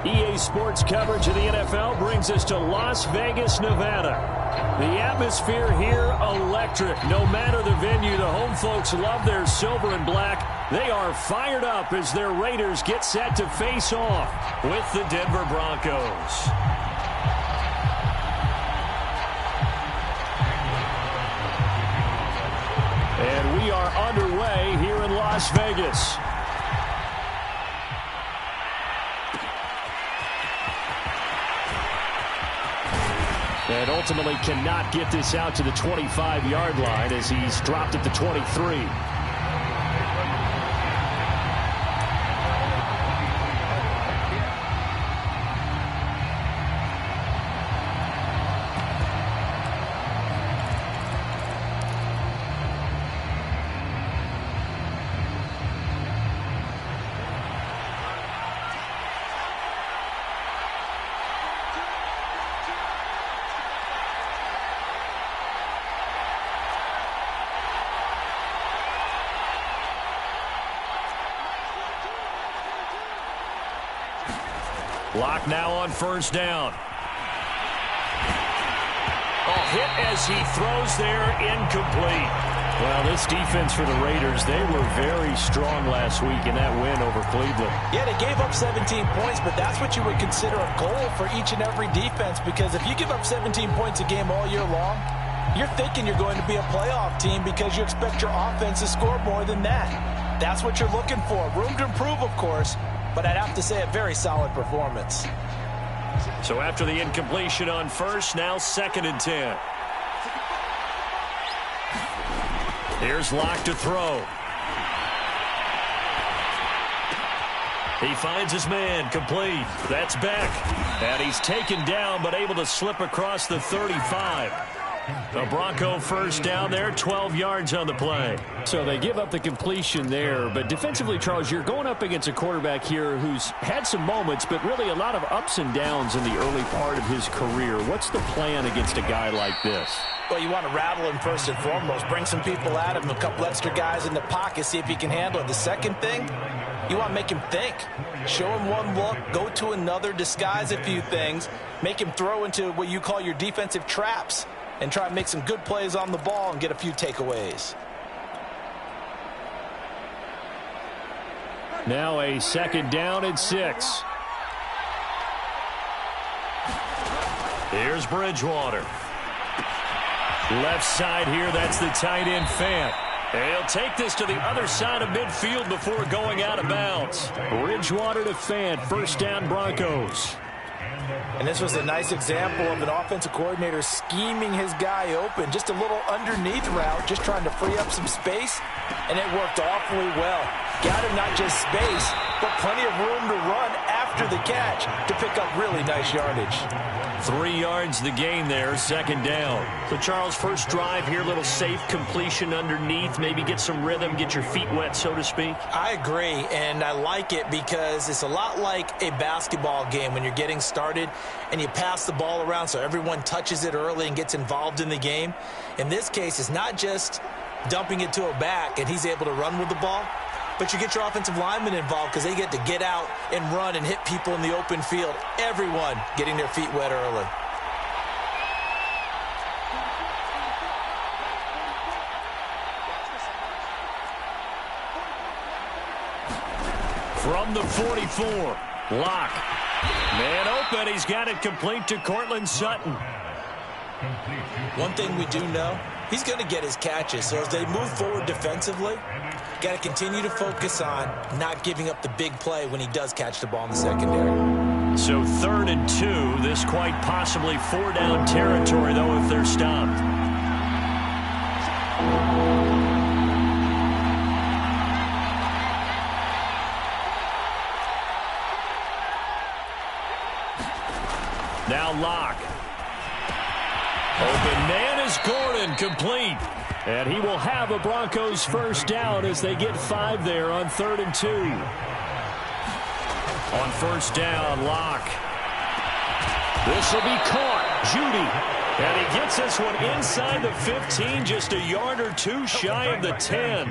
EA Sports coverage of the NFL brings us to Las Vegas, Nevada. The atmosphere here, electric. No matter the venue, the home folks love their silver and black. They are fired up as their Raiders get set to face off with the Denver Broncos. And we are underway here in Las Vegas. And ultimately cannot get this out to the 25-yard line as he's dropped at the 23. Lock now on first down. Hit as he throws there, incomplete. Well, this defense for the Raiders, they were very strong last week in that win over Cleveland. Yeah, they gave up 17 points, but that's what you would consider a goal for each and every defense, because if you give up 17 points a game all year long, you're thinking you're going to be a playoff team because you expect your offense to score more than that. That's what you're looking for. Room to improve, of course, but I'd have to say a very solid performance. So after the incompletion on first, now 2nd and 10. Here's Locke to throw. He finds his man, complete. That's Beck. And he's taken down, but able to slip across the 35. The Bronco first down there, 12 yards on the play. So they give up the completion there, but defensively, Charles, you're going up against a quarterback here who's had some moments, but really a lot of ups and downs in the early part of his career. What's the plan against a guy like this? Well, you want to rattle him first and foremost. Bring some people at him, a couple extra guys in the pocket, see if he can handle it. The second thing, you want to make him think. Show him one look, go to another, disguise a few things, make him throw into what you call your defensive traps, and try to make some good plays on the ball and get a few takeaways. Now a 2nd down and 6. Here's Bridgewater. Left side here, that's the tight end Fant. He'll take this to the other side of midfield before going out of bounds. Bridgewater to Fant, first down Broncos. And this was a nice example of an offensive coordinator scheming his guy open. Just a little underneath route, just trying to free up some space, and it worked awfully well. Got him not just space, but plenty of room to run after the catch to pick up really nice yardage. 3 yards the gain there, 2nd down. So, Charles, first drive here, little safe completion underneath, maybe get some rhythm, get your feet wet, so to speak. I agree, and I like it because it's a lot like a basketball game when you're getting started and you pass the ball around so everyone touches it early and gets involved in the game. In this case, it's not just dumping it to a back and he's able to run with the ball, but you get your offensive linemen involved because they get to get out and run and hit people in the open field. Everyone getting their feet wet early. From the 44, Locke. Man open, he's got it complete to Cortland Sutton. One thing we do know, he's going to get his catches. So as they move forward defensively, got to continue to focus on not giving up the big play when he does catch the ball in the secondary. So 3rd and 2, this quite possibly 4-down territory, though, if they're stopped. Now Locke. Open man is Gordon, complete. And he will have a Broncos first down as they get 5 there on 3rd and 2. On first down, Locke. This will be caught. Judy. And he gets this one inside the 15, just a yard or two shy of the 10.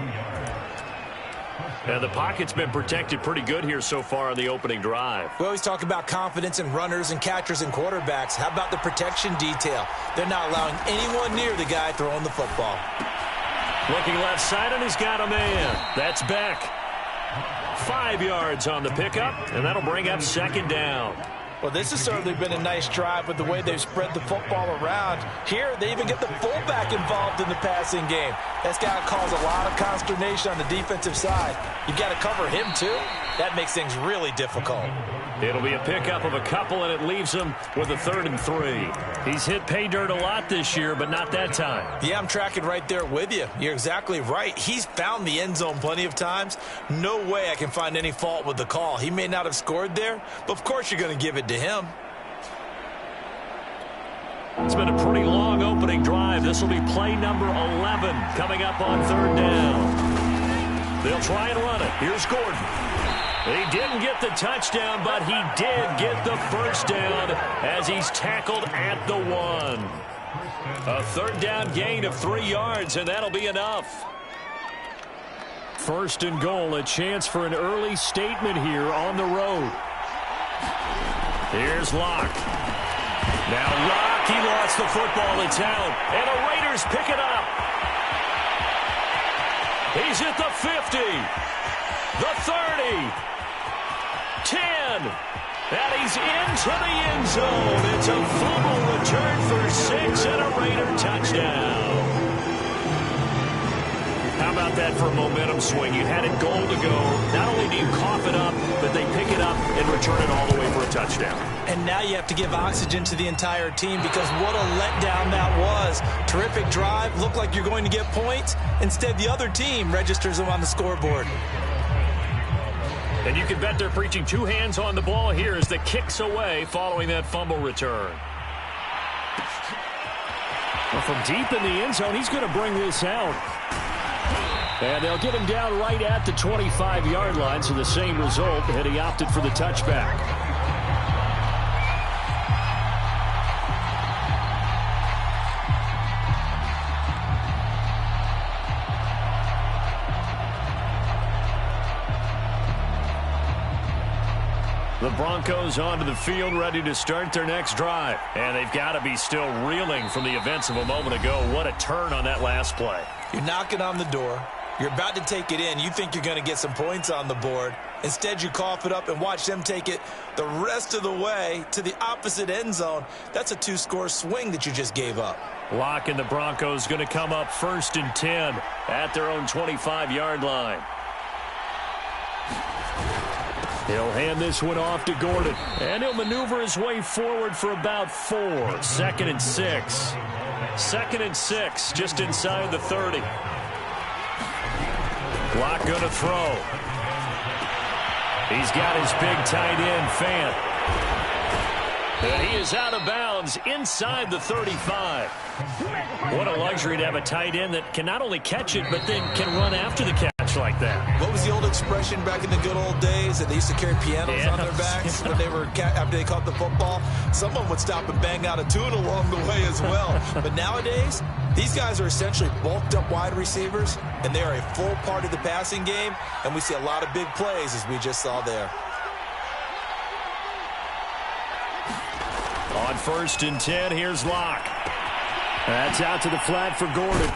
And the pocket's been protected pretty good here so far on the opening drive. We always talk about confidence in runners and catchers and quarterbacks. How about the protection detail? They're not allowing anyone near the guy throwing the football. Looking left side, and he's got a man. That's Beck. 5 yards on the pickup, and that'll bring up second down. Well, this has certainly been a nice drive with the way they've spread the football around. Here, they even get the fullback involved in the passing game. That's got to cause a lot of consternation on the defensive side. You got to cover him, too. That makes things really difficult. It'll be a pickup of a couple, and it leaves him with a 3rd and 3. He's hit pay dirt a lot this year, but not that time. Yeah, I'm tracking right there with you. You're exactly right. He's found the end zone plenty of times. No way I can find any fault with the call. He may not have scored there, but of course you're going to give it to him. It's been a pretty long opening drive. This will be play number 11 coming up on 3rd down. They'll try and run it. Here's Gordon. He didn't get the touchdown, but he did get the first down as he's tackled at the 1. A 3rd down gain of 3 yards, and that'll be enough. 1st and goal, a chance for an early statement here on the road. Here's Locke. Now Locke, he lost the football. It's out, and the Raiders pick it up. He's at the 50, the 30. 10, and he's into the end zone. It's a fumble return for 6 and a Raider touchdown. How about that for a momentum swing? You had it goal to go. Not only do you cough it up, but they pick it up and return it all the way for a touchdown. And now you have to give oxygen to the entire team because what a letdown that was. Terrific drive. Looked like you're going to get points. Instead, the other team registers them on the scoreboard. And you can bet they're preaching 2 hands on the ball here as the kick's away following that fumble return. Well, from deep in the end zone, he's going to bring this out. And they'll get him down right at the 25-yard line, so the same result, and he opted for the touchback. The Broncos onto the field ready to start their next drive. And they've got to be still reeling from the events of a moment ago. What a turn on that last play. You're knocking on the door. You're about to take it in. You think you're going to get some points on the board. Instead, you cough it up and watch them take it the rest of the way to the opposite end zone. That's a 2-score swing that you just gave up. Locke and the Broncos going to come up 1st and 10 at their own 25-yard line. He'll hand this one off to Gordon, and he'll maneuver his way forward for about 4. 2nd and 6. 2nd and 6, just inside the 30. Locke going to throw. He's got his big tight end, Fant. And he is out of bounds inside the 35. What a luxury to have a tight end that can not only catch it, but then can run after the catch like that. What was the old expression back in the good old days that they used to carry pianos on their backs when they were after they caught the football? Someone would stop and bang out a tune along the way as well. But nowadays, these guys are essentially bulked up wide receivers, and they are a full part of the passing game, and we see a lot of big plays as we just saw there. On 1st and 10, here's Locke. That's out to the flat for Gordon.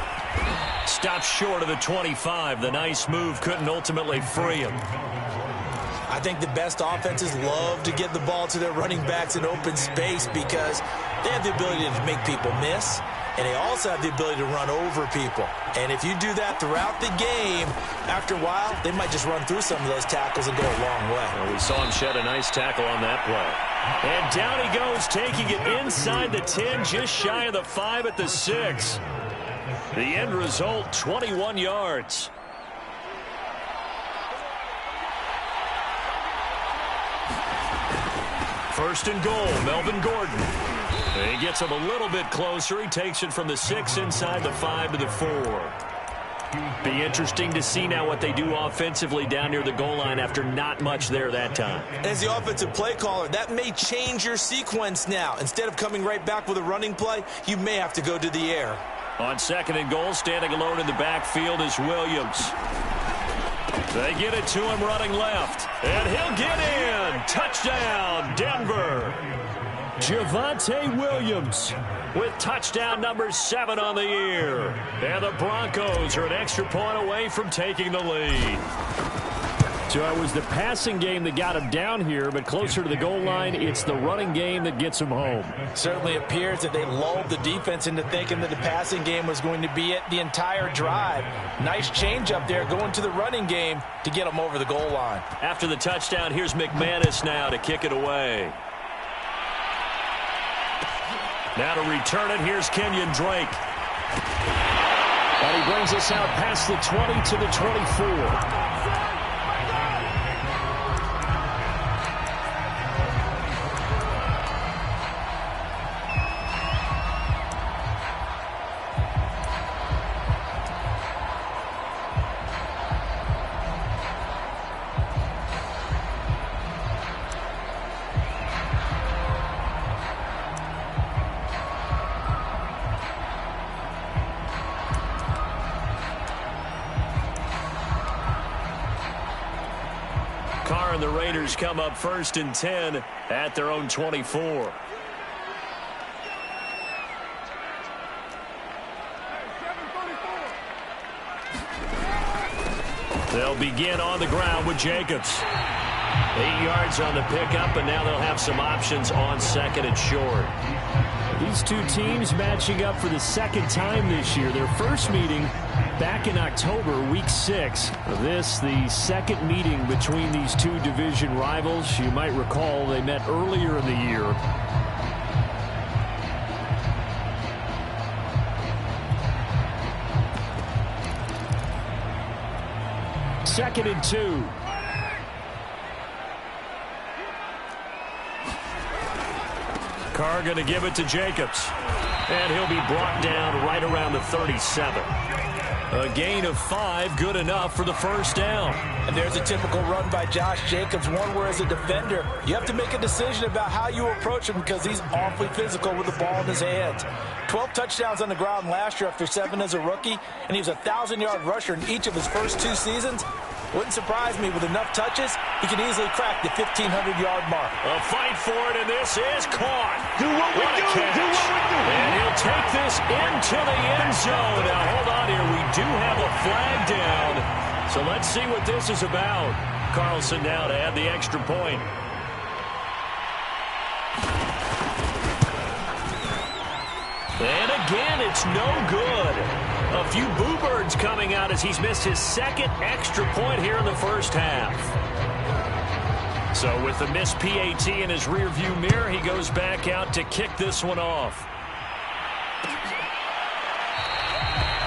Stopped short of the 25. The nice move couldn't ultimately free him. I think the best offenses love to get the ball to their running backs in open space because they have the ability to make people miss, and they also have the ability to run over people. And if you do that throughout the game, after a while, they might just run through some of those tackles and go a long way. Well, we saw him shed a nice tackle on that play. And down he goes, taking it inside the 10, just shy of the 5 at the 6. The end result, 21 yards. First and goal, Melvin Gordon. He gets him a little bit closer. He takes it from the 6 inside the 5 to the 4. Be interesting to see now what they do offensively down near the goal line after not much there that time. As the offensive play caller, that may change your sequence now. Instead of coming right back with a running play, you may have to go to the air. On 2nd and goal, standing alone in the backfield is Williams. They get it to him running left. And he'll get in. Touchdown, Denver. Javonte Williams with touchdown number 7 on the year. And the Broncos are an extra point away from taking the lead. So it was the passing game that got him down here, but closer to the goal line, it's the running game that gets him home. Certainly appears that they lulled the defense into thinking that the passing game was going to be it the entire drive. Nice change up there going to the running game to get him over the goal line. After the touchdown, here's McManus now to kick it away. Now to return it, here's Kenyon Drake. And he brings us out past the 20 to the 24. And the Raiders come up 1st and 10 at their own 24. They'll begin on the ground with Jacobs. 8 yards on the pickup, and now they'll have some options on 2nd and short. These two teams matching up for the 2nd time this year. Their first meeting back in October, week 6. This, the 2nd meeting between these two division rivals. You might recall they met earlier in the year. Second and 2. Carr going to give it to Jacobs. And he'll be brought down right around the 37. A gain of 5, good enough for the first down. And there's a typical run by Josh Jacobs, one where as a defender, you have to make a decision about how you approach him because he's awfully physical with the ball in his hands. 12 touchdowns on the ground last year after 7 as a rookie, and he was a 1,000-yard rusher in each of his first 2 seasons. Wouldn't surprise me with enough touches, he could easily crack the 1,500-yard mark. A fight for it, and this is caught. Do what we do. Do what we do. And he'll take this into the end zone. Now, hold on here. We do have a flag down. So let's see what this is about. Carlson now to add the extra point. And again, it's no good. A few boo birds coming out as he's missed his 2nd extra point here in the first half. So with the missed PAT in his rearview mirror, he goes back out to kick this one off.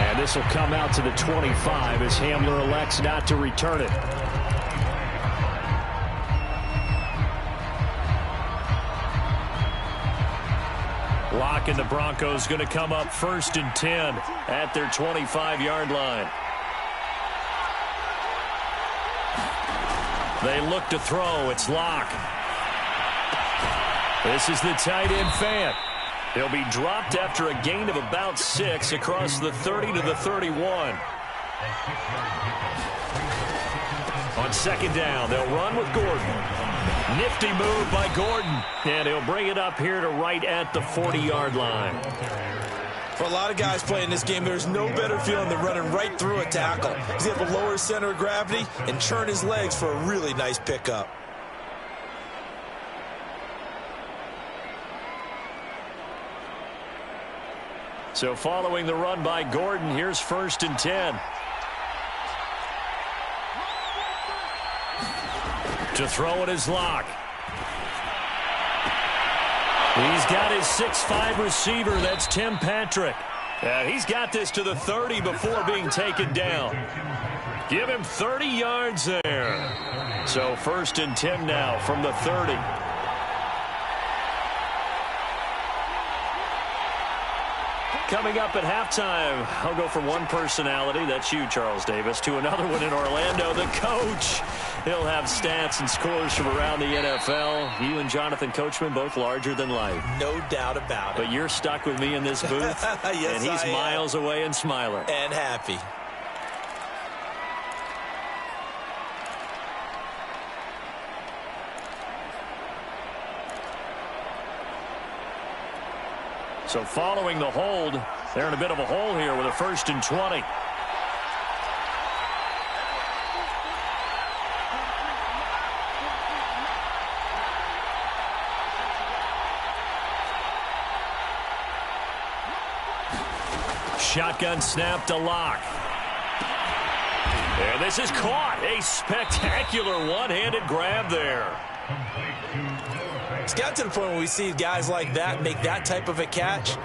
And this will come out to the 25 as Hamler elects not to return it. Locke and the Broncos going to come up 1st and 10 at their 25-yard line. They look to throw. It's Locke. This is the tight end Fant. He'll be dropped after a gain of about 6 across the 30 to the 31. On 2nd down, they'll run with Gordon. Nifty move by Gordon. And he'll bring it up here to right at the 40-yard line. For a lot of guys playing this game, there's no better feeling than running right through a tackle. He's able to lower his center of gravity and churn his legs for a really nice pickup. So following the run by Gordon, here's 1st and 10. To throw it is Locke. He's got his 6'5 receiver. That's Tim Patrick. He's got this to the 30 before being taken down. Give him 30 yards there. So 1st and 10 now from the 30. Coming up at halftime, I'll go from one personality, that's you, Charles Davis, to another one in Orlando, the coach. He'll have stats and scores from around the NFL. You and Jonathan Coachman, both larger than life. No doubt about it. But you're stuck with me in this booth, yes, and he's miles away and smiling. And happy. So following the hold, they're in a bit of a hole here with a 1st and 20. Shotgun snap to Locke. And this is caught. A spectacular one-handed grab there. It's got to the point where we see guys like that make that type of a catch.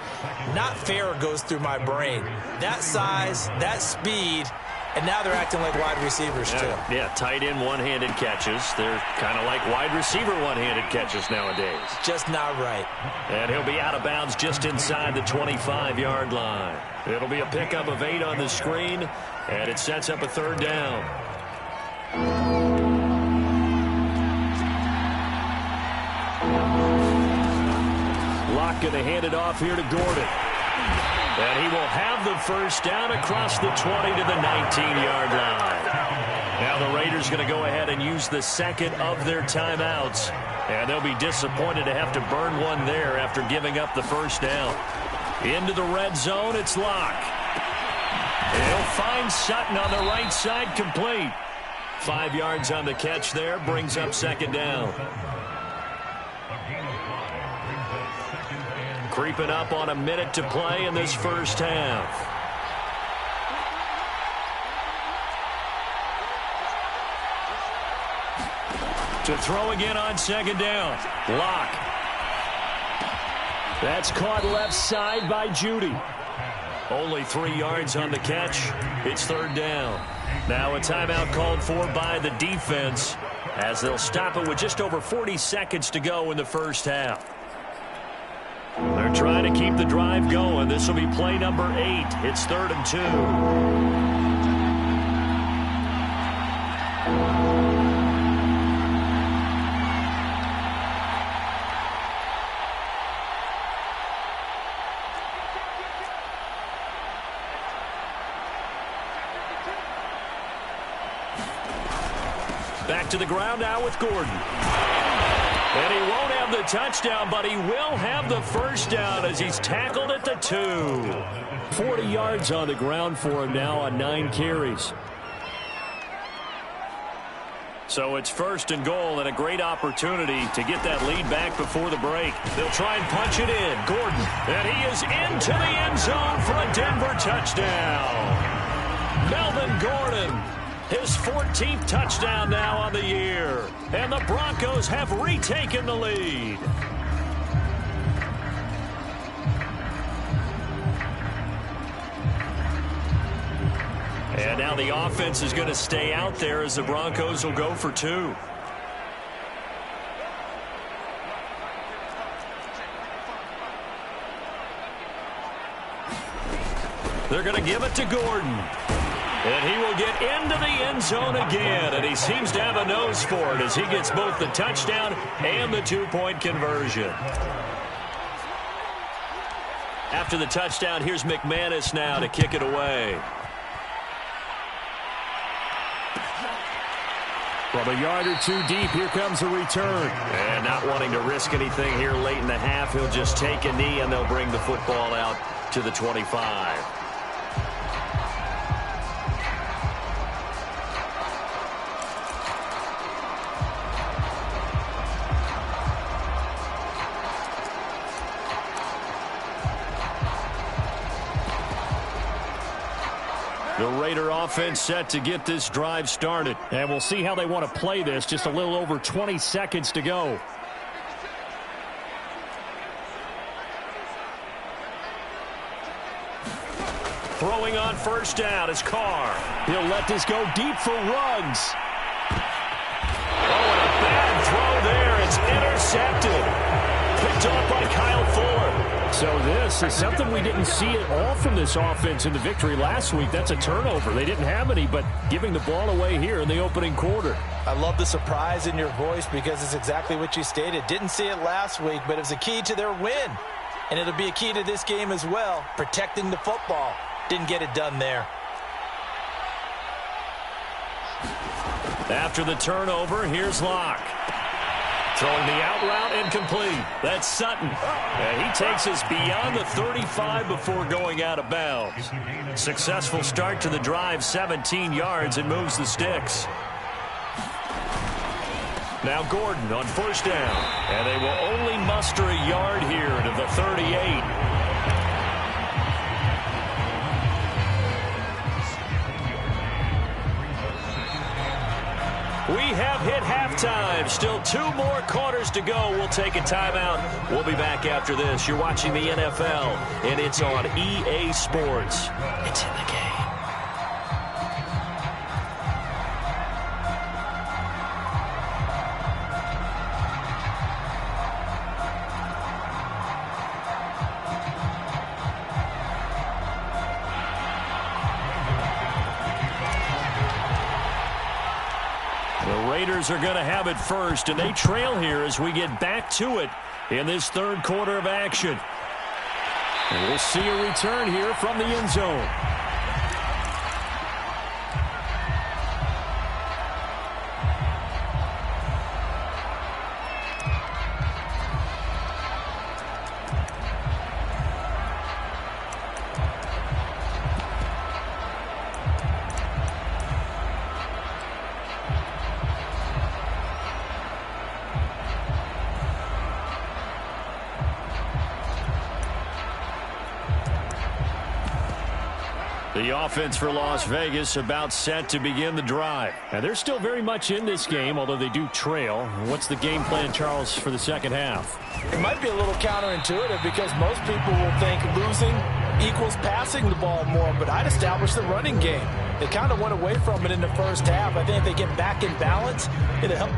Not fair goes through my brain. That size, that speed, and now they're acting like wide receivers too. Yeah, tight end one-handed catches. They're kind of like wide receiver one-handed catches nowadays. Just not right. And he'll be out of bounds just inside the 25-yard line. It'll be a pickup of 8 on the screen, and it sets up a 3rd down. Locke going to hand it off here to Gordon. And he will have the 1st down across the 20 to the 19-yard line. Now the Raiders going to go ahead and use the 2nd of their timeouts. And they'll be disappointed to have to burn one there after giving up the 1st down. Into the red zone, it's Locke. He'll find Sutton on the right side, complete. 5 yards on the catch there, brings up 2nd down. Creeping up on a minute to play in this 1st half. To throw again on 2nd down. Locke. That's caught left side by Judy. Only 3 yards on the catch. It's 3rd down. Now a timeout called for by the defense as they'll stop it with just over 40 seconds to go in the 1st half. They're trying to keep the drive going. This will be play number 8. It's 3rd and 2. Back to the ground now with Gordon. And he won't have the touchdown, but he will have the 1st down as he's tackled at the 2. 40 yards on the ground for him now on 9 carries. So it's 1st and goal and a great opportunity to get that lead back before the break. They'll try and punch it in. Gordon. And he is into the end zone for a Denver touchdown. Melvin Gordon. His 14th touchdown now on the year. And the Broncos have retaken the lead. And now the offense is going to stay out there as the Broncos will go for 2. They're going to give it to Gordon. And he will get into the end zone again, and he seems to have a nose for it as he gets both the touchdown and the 2-point conversion. After the touchdown, here's McManus now to kick it away. From a yard or 2 deep, here comes a return. And not wanting to risk anything here late in the half, he'll just take a knee, and they'll bring the football out to the 25. The Raider offense set to get this drive started. And we'll see how they want to play this. Just a little over 20 seconds to go. Throwing on 1st down is Carr. He'll let this go deep for Ruggs. Oh, and a bad throw there. It's intercepted. Picked off by Kyle Fuller. So this is something we didn't see at all from this offense in the victory last week. That's a turnover. They didn't have any, but giving the ball away here in the opening quarter. I love the surprise in your voice because it's exactly what you stated. Didn't see it last week, but it was a key to their win. And it'll be a key to this game as well, protecting the football. Didn't get it done there. After the turnover, here's Locke. Throwing the out route incomplete. That's Sutton. And he takes us beyond the 35 before going out of bounds. Successful start to the drive, 17 yards, and moves the sticks. Now Gordon on first down. And they will only muster a yard here to the 38. We have hit halftime. Still 2 more quarters to go. We'll take a timeout. We'll be back after this. You're watching the NFL, and it's on EA Sports. It's in the game. Raiders are going to have it first, and they trail here as we get back to it in this third quarter of action. And we'll see a return here from the end zone. The offense for Las Vegas about set to begin the drive. And they're still very much in this game, although they do trail. What's the game plan, Charles, for the second half? It might be a little counterintuitive because most people will think losing equals passing the ball more, but I'd establish the running game. They kind of went away from it in the first half. I think if they get back in balance, it'll help.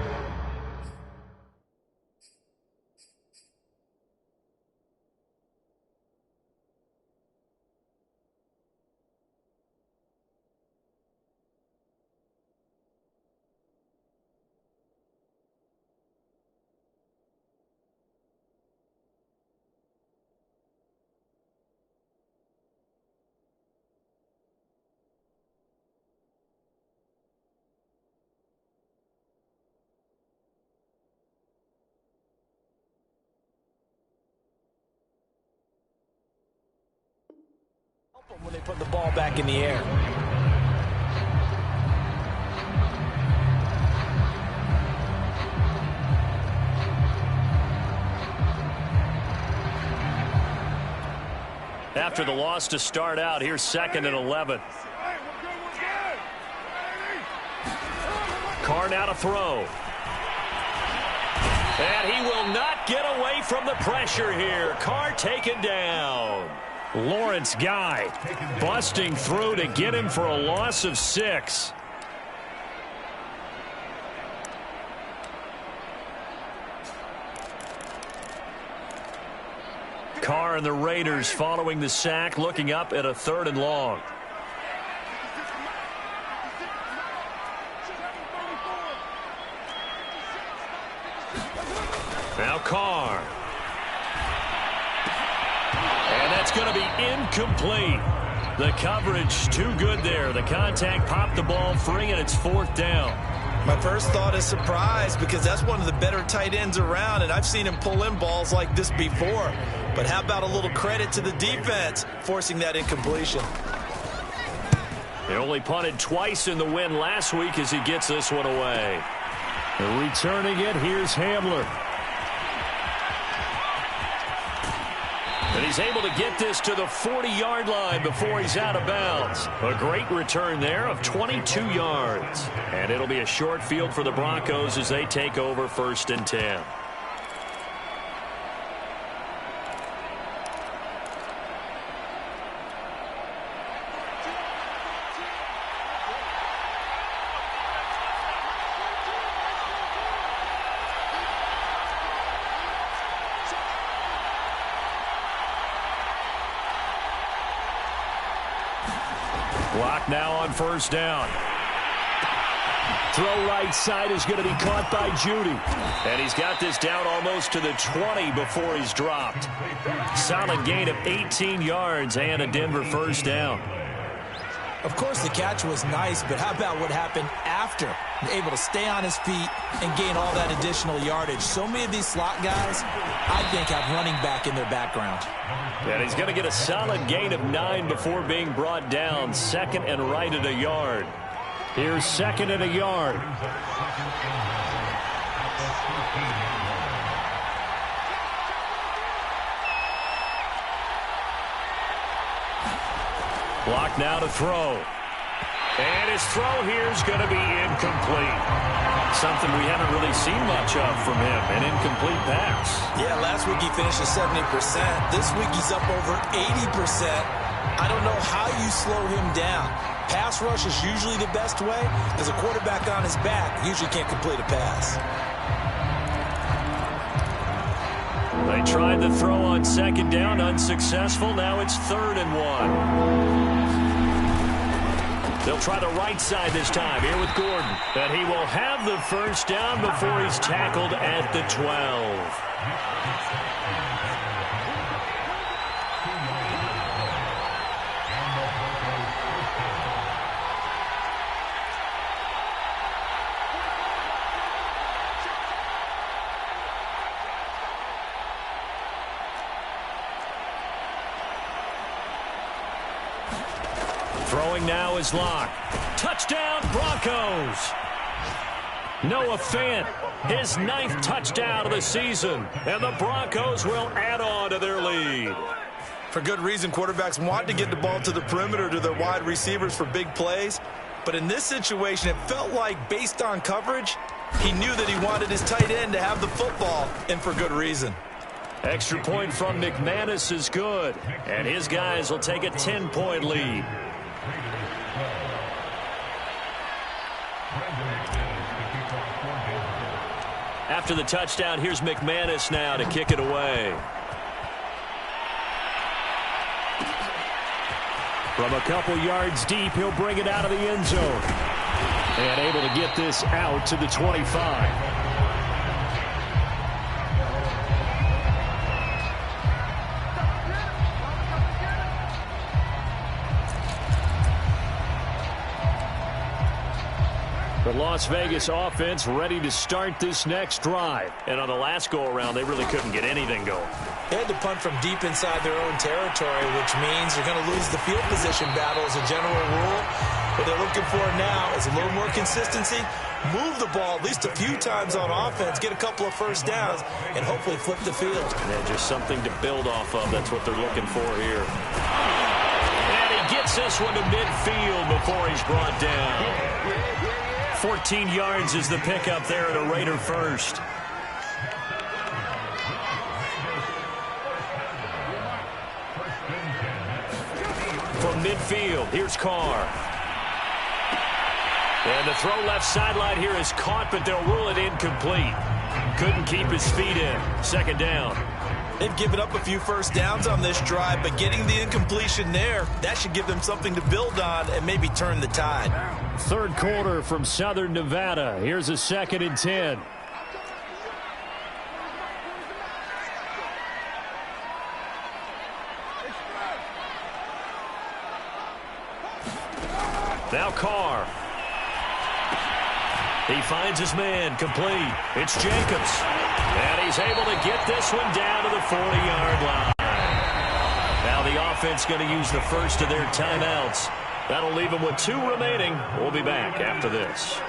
When they put the ball back in the air. After the loss to start out, here's 2nd and 11. Carr now to throw. And he will not get away from the pressure here. Carr taken down. Lawrence Guy busting through to get him for a loss of 6. Carr and the Raiders following the sack, looking up at a 3rd and long. Now Carr. And that's going to be incomplete. The coverage too good there. The contact popped the ball free, and it's 4th down. My first thought is surprise because that's one of the better tight ends around, and I've seen him pull in balls like this before. But how about a little credit to the defense forcing that incompletion? They only punted twice in the win last week as he gets this one away. Returning it, here's Hamler. And he's able to get this to the 40-yard line before he's out of bounds. A great return there of 22 yards. And it'll be a short field for the Broncos as they take over 1st and 10. Clock now on 1st down. Throw right side is going to be caught by Judy. And he's got this down almost to the 20 before he's dropped. Solid gain of 18 yards and a Denver 1st down. Of course, the catch was nice, but how about what happened after? Able to stay on his feet and gain all that additional yardage. So many of these slot guys, I think, have running back in their background. And he's going to get a solid gain of 9 before being brought down. Second and right at a yard. Here's second and a yard. Block now to throw. And his throw here is going to be incomplete. Something we haven't really seen much of from him, an incomplete pass. Yeah, last week he finished at 70%. This week he's up over 80%. I don't know how you slow him down. Pass rush is usually the best way, because a quarterback on his back usually can't complete a pass. They tried the throw on second down, unsuccessful. Now it's 3rd and 1. They'll try the right side this time here with Gordon. And he will have the first down before he's tackled at the 12. Throwing now is Locke. Touchdown, Broncos. Noah Fant, his 9th touchdown of the season. And the Broncos will add on to their lead. For good reason, quarterbacks want to get the ball to the perimeter to their wide receivers for big plays. But in this situation, it felt like, based on coverage, he knew that he wanted his tight end to have the football, and for good reason. Extra point from McManus is good. And his guys will take a 10-point lead. After the touchdown, here's McManus now to kick it away. From a couple yards deep, he'll bring it out of the end zone. And able to get this out to the 25. The Las Vegas offense ready to start this next drive. And on the last go-around, they really couldn't get anything going. They had to punt from deep inside their own territory, which means they're going to lose the field position battle as a general rule. What they're looking for now is a little more consistency, move the ball at least a few times on offense, get a couple of first downs, and hopefully flip the field. Yeah, just something to build off of. That's what they're looking for here. And he gets this one to midfield before he's brought down. 14 yards is the pickup there at a Raider first. From midfield, here's Carr. And the throw left sideline here is caught, but they'll rule it incomplete. Couldn't keep his feet in. Second down. They've given up a few first downs on this drive, but getting the incompletion there, that should give them something to build on and maybe turn the tide. Third quarter from Southern Nevada. Here's a 2nd and 10. Now Carr. He finds his man, complete. It's Jacobs. And he's able to get this one down to the 40-yard line. Now the offense going to use the first of their timeouts. That'll leave them with 2 remaining. We'll be back after this.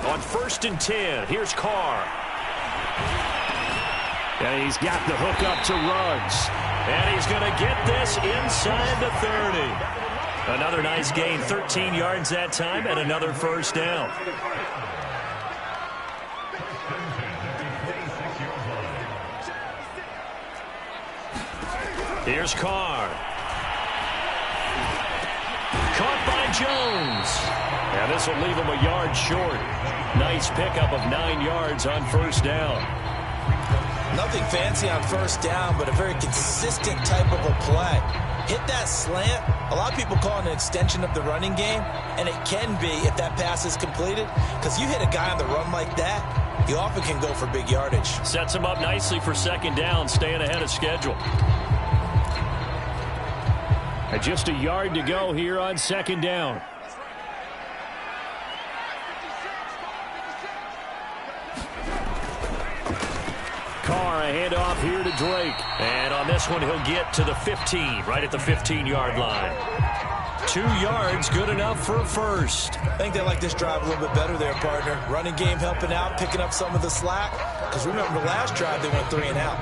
On 1st and 10, here's Carr. And he's got the hook up to Ruggs. And he's going to get this inside the 30. Another nice gain, 13 yards that time, and another first down. Here's Carr. Caught by Jones. And this will leave him a yard short. Nice pickup of 9 yards on first down. Nothing fancy on first down, but a very consistent type of a play. Hit that slant. A lot of people call it an extension of the running game, and it can be if that pass is completed, because you hit a guy on the run like that, you often can go for big yardage. Sets him up nicely for second down, staying ahead of schedule. And just a yard to go here on second down. Carr, a handoff here to Drake. And on this one, he'll get to the 15, right at the 15-yard line. 2 yards, good enough for a first. I think they like this drive a little bit better there, partner. Running game helping out, picking up some of the slack. Because remember, the last drive, they went 3 and out.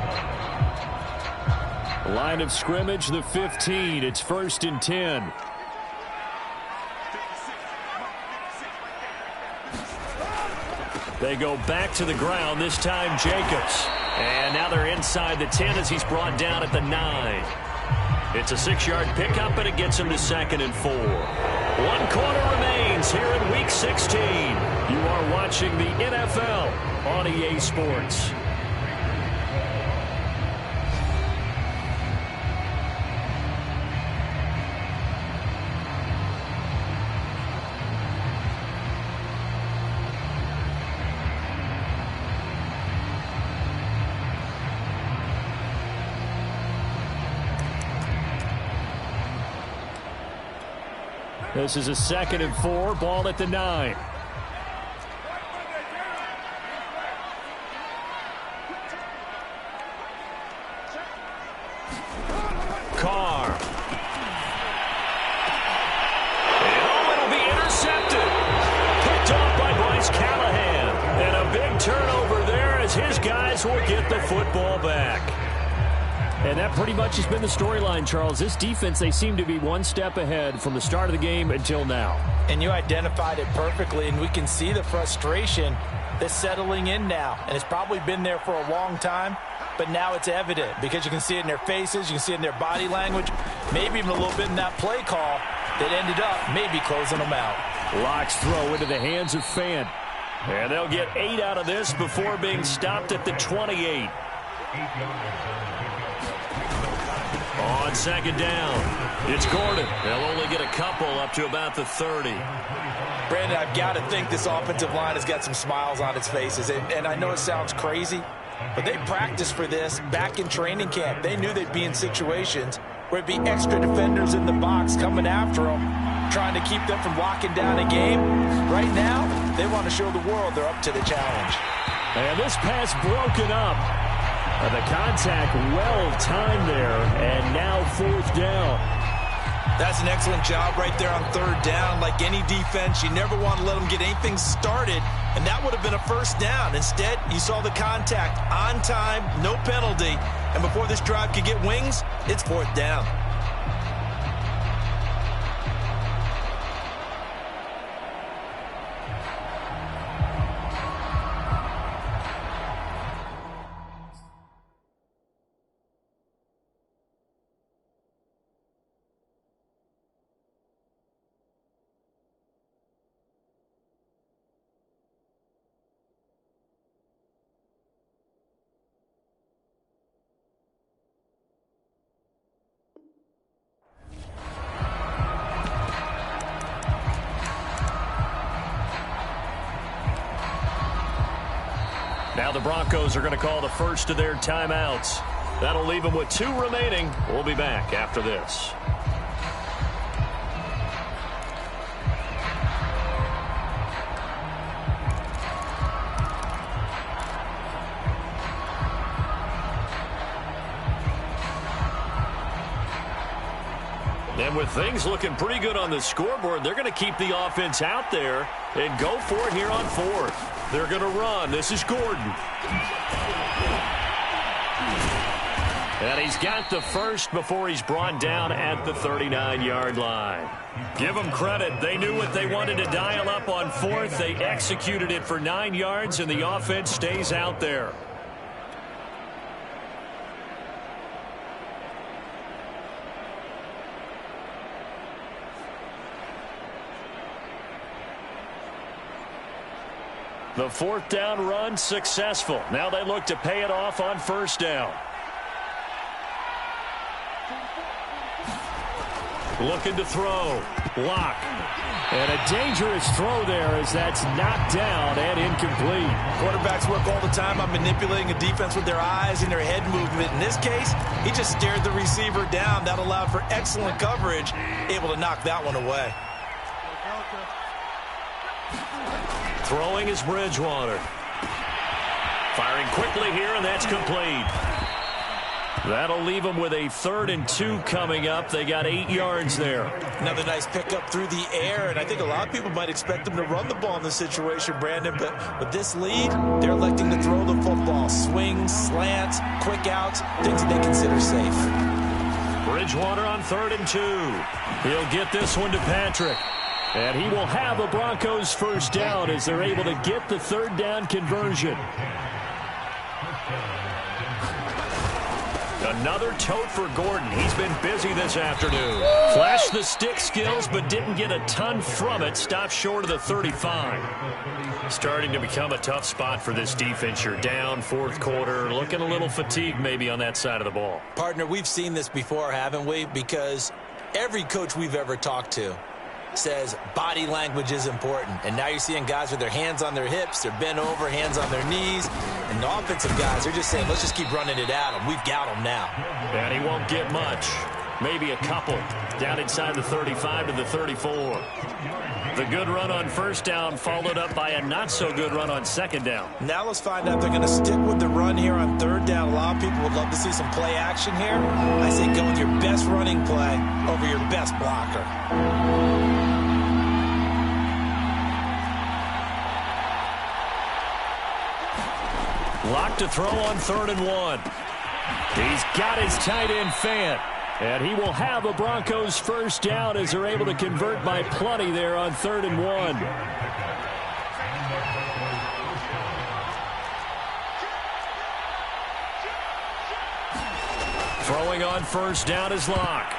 Line of scrimmage, the 15. It's 1st and 10. They go back to the ground, this time Jacobs. And now they're inside the 10 as he's brought down at the 9. It's a 6-yard pickup, and it gets him to 2nd and 4. 1 quarter remains here in Week 16. You are watching the NFL on EA Sports. This is a 2nd and 4, ball at the 9. Carr. And it'll be intercepted. Picked off by Bryce Callahan. And a big turnover there as his guys will get the football back. And that pretty much has been the storyline, Charles. This defense, they seem to be one step ahead from the start of the game until now. And you identified it perfectly, and we can see the frustration that's settling in now. And it's probably been there for a long time, but now it's evident because you can see it in their faces, you can see it in their body language, maybe even a little bit in that play call that ended up maybe closing them out. Locks throw into the hands of Fant. And they'll get 8 out of this before being stopped at the 28. On second down, it's Gordon. They'll only get a couple up to about the 30. Brandon, I've got to think this offensive line has got some smiles on its faces. And I know it sounds crazy, but they practiced for this back in training camp. They knew they'd be in situations where it'd be extra defenders in the box coming after them, trying to keep them from locking down a game. Right now, they want to show the world they're up to the challenge. And this pass broken up. The contact well-timed there, and now 4th down. That's an excellent job right there on 3rd down. Like any defense, you never want to let them get anything started, and that would have been a first down. Instead, you saw the contact on time, no penalty, and before this drive could get wings, it's 4th down. Now the Broncos are going to call the first of their timeouts. That'll leave them with 2 remaining. We'll be back after this. And with things looking pretty good on the scoreboard, they're going to keep the offense out there and go for it here on 4th. They're going to run. This is Gordon. And he's got the first before he's brought down at the 39-yard line. Give them credit. They knew what they wanted to dial up on 4th. They executed it for 9 yards, and the offense stays out there. The fourth down run successful. Now they look to pay it off on first down. Looking to throw. Lock. And a dangerous throw there as that's knocked down and incomplete. Quarterbacks work all the time on manipulating a defense with their eyes and their head movement. In this case, he just stared the receiver down. That allowed for excellent coverage, able to knock that one away. Throwing is Bridgewater. Firing quickly here, and that's complete. That'll leave them with a 3rd and 2 coming up. They got 8 yards there. Another nice pickup through the air, and I think a lot of people might expect them to run the ball in this situation, Brandon, but with this lead, they're electing to throw the football. Swings, slants, quick outs, things that they consider safe. Bridgewater on 3rd and 2. He'll get this one to Patrick. And he will have the Broncos first down as they're able to get the 3rd down conversion. Another tote for Gordon. He's been busy this afternoon. Flashed the stick skills, but didn't get a ton from it. Stopped short of the 35. Starting to become a tough spot for this defense. You're down 4th quarter. Looking a little fatigued maybe on that side of the ball. Partner, we've seen this before, haven't we? Because every coach we've ever talked to says body language is important. And now you're seeing guys with their hands on their hips, they're bent over, hands on their knees. And the offensive guys are just saying, let's just keep running it at him. We've got him now. And he won't get much. Maybe a couple. Down inside the 35 to the 34. The good run on first down followed up by a not-so-good run on second down. Now let's find out if they're going to stick with the run here on 3rd down. A lot of people would love to see some play action here. I say go with your best running play over your best blocker. Lock to throw on 3rd and 1. He's got his tight end Fant. And he will have the Broncos first down as they're able to convert by plenty there on 3rd and 1. Throwing on first down is Lock.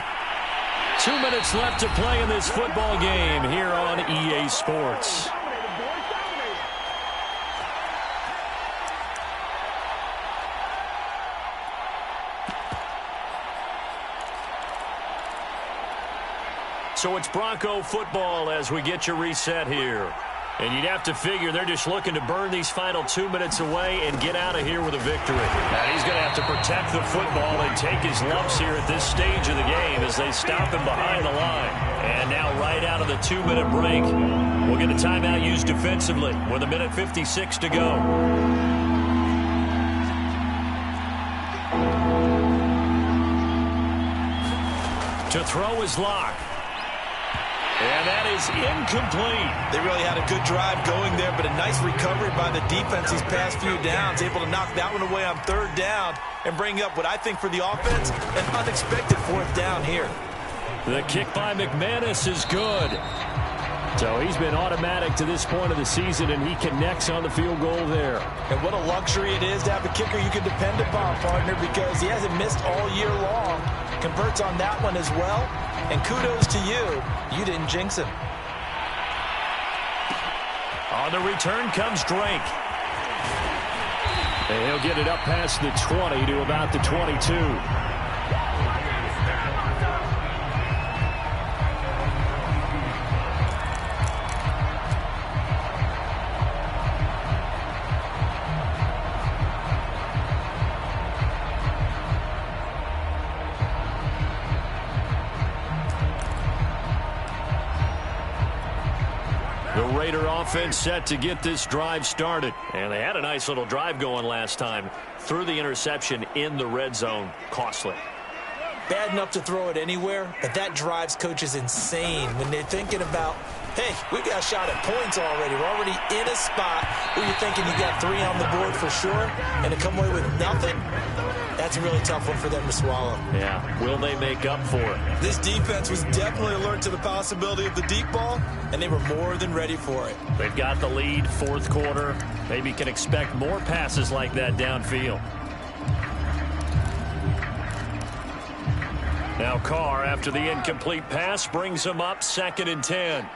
2 minutes left to play in this football game here on EA Sports. So it's Bronco football as we get you reset here. And you'd have to figure they're just looking to burn these final 2 minutes away and get out of here with a victory. Now he's going to have to protect the football and take his lumps here at this stage of the game as they stop him behind the line. And now right out of the 2-minute break, we'll get a timeout used defensively with 1:56 to go. To throw is Lock. And that is incomplete. They really had a good drive going there, but a nice recovery by the defense these past few downs. Able to knock that one away on 3rd down and bring up what I think for the offense, an unexpected 4th down here. The kick by McManus is good. So he's been automatic to this point of the season, and he connects on the field goal there. And what a luxury it is to have a kicker you can depend upon, partner, because he hasn't missed all year long. Converts on that one as well. And kudos to you. You didn't jinx him. On the return comes Drake. And he'll get it up past the 20 to about the 22. Offense set to get this drive started. And they had a nice little drive going last time. Threw the interception in the red zone. Costly. Bad enough to throw it anywhere, but that drives coaches insane when they're thinking about, hey, we got a shot at points already. We're already in a spot where you're thinking you got 3 on the board for sure, and to come away with nothing, that's a really tough one for them to swallow. Yeah, will they make up for it? This defense was definitely alert to the possibility of the deep ball, and they were more than ready for it. They've got the lead, 4th quarter. Maybe can expect more passes like that downfield. Now Carr, after the incomplete pass, brings him up 2nd and 10.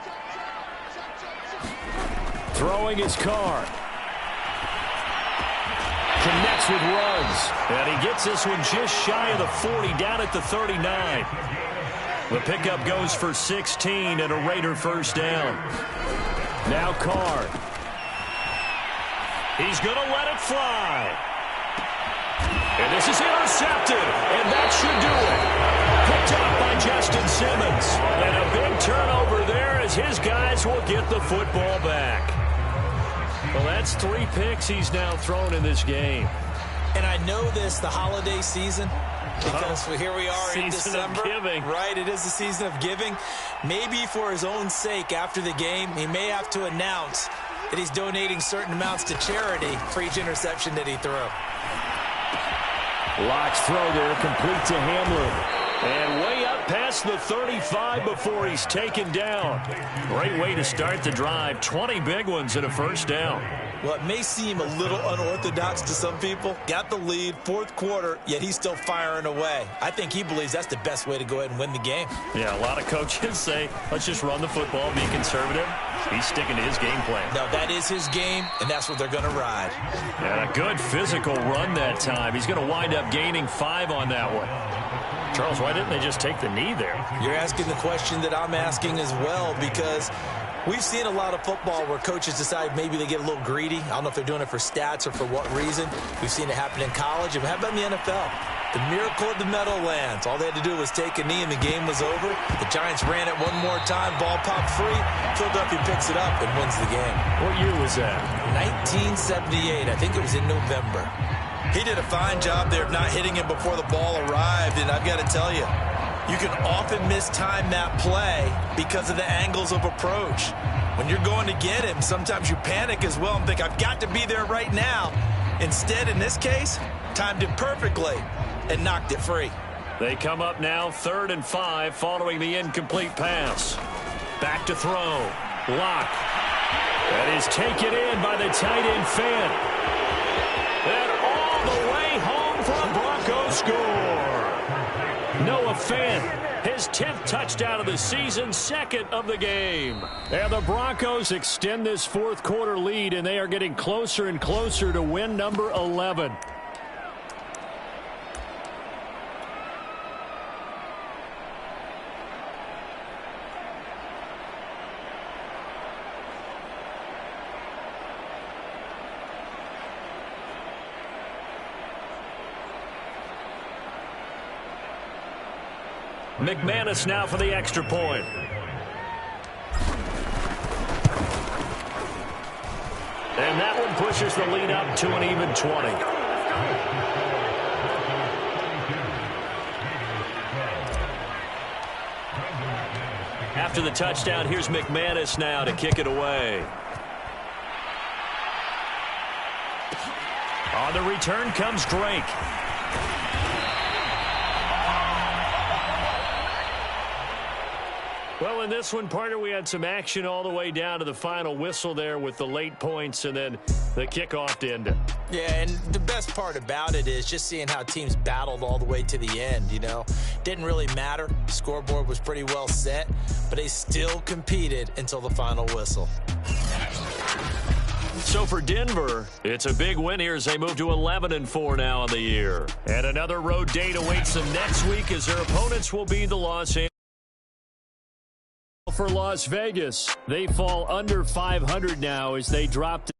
Throwing his Carr. connects with Ruggs. And he gets this one just shy of the 40, down at the 39. The pickup goes for 16 and a Raider first down. Now Carr. He's going to let it fly. And this is intercepted, and that should do it. Picked up by Justin Simmons. And a big turnover there as his guys will get the football back. Well, that's 3 picks he's now thrown in this game. And I know this, the holiday season, because here we are in December. Right, it is the season of giving. Maybe for his own sake after the game, he may have to announce that he's donating certain amounts to charity for each interception that he threw. Locke's throw there, complete to Hamlin. And way up past the 35 before he's taken down. Great way to start the drive. 20 big ones and a first down. Well, it may seem a little unorthodox to some people. Got the lead, fourth quarter, yet he's still firing away. I think he believes that's the best way to go ahead and win the game. Yeah, a lot of coaches say, let's just run the football, be conservative. He's sticking to his game plan. No, that is his game, and that's what they're going to ride. And a good physical run that time. He's going to wind up gaining 5 on that one. Charles, why didn't they just take the knee there? You're asking the question that I'm asking as well, because we've seen a lot of football where coaches decide maybe they get a little greedy. I don't know if they're doing it for stats or for what reason. We've seen it happen in college. And how about in the NFL? The miracle of the Meadowlands. All they had to do was take a knee and the game was over. The Giants ran it one more time. Ball popped free. Philadelphia picks it up and wins the game. What year was that? 1978. I think it was in November. He did a fine job there of not hitting him before the ball arrived. And I've got to tell you, you can often mistime that play because of the angles of approach. When you're going to get him, sometimes you panic as well and think, I've got to be there right now. Instead, in this case, timed it perfectly and knocked it free. They come up now 3rd and 5 following the incomplete pass. Back to throw. Locke. That is taken in by the tight end Fant. And all the way home for a Broncos score. Noah Fant, his 10th touchdown of the season, 2nd of the game. And the Broncos extend this fourth quarter lead, and they are getting closer and closer to win number 11. McManus now for the extra point. And that one pushes the lead up to an even 20. After the touchdown, here's McManus now to kick it away. On the return comes Drake. Well, in this one, partner, we had some action all the way down to the final whistle there with the late points and then the kickoff to end it. Yeah, and the best part about it is just seeing how teams battled all the way to the end, you know. Didn't really matter. The scoreboard was pretty well set, but they still competed until the final whistle. So for Denver, it's a big win here as they move to 11-4 now on the year. And another road date awaits them next week as their opponents will be the Los Angeles. For Las Vegas, they fall under 500 now as they drop to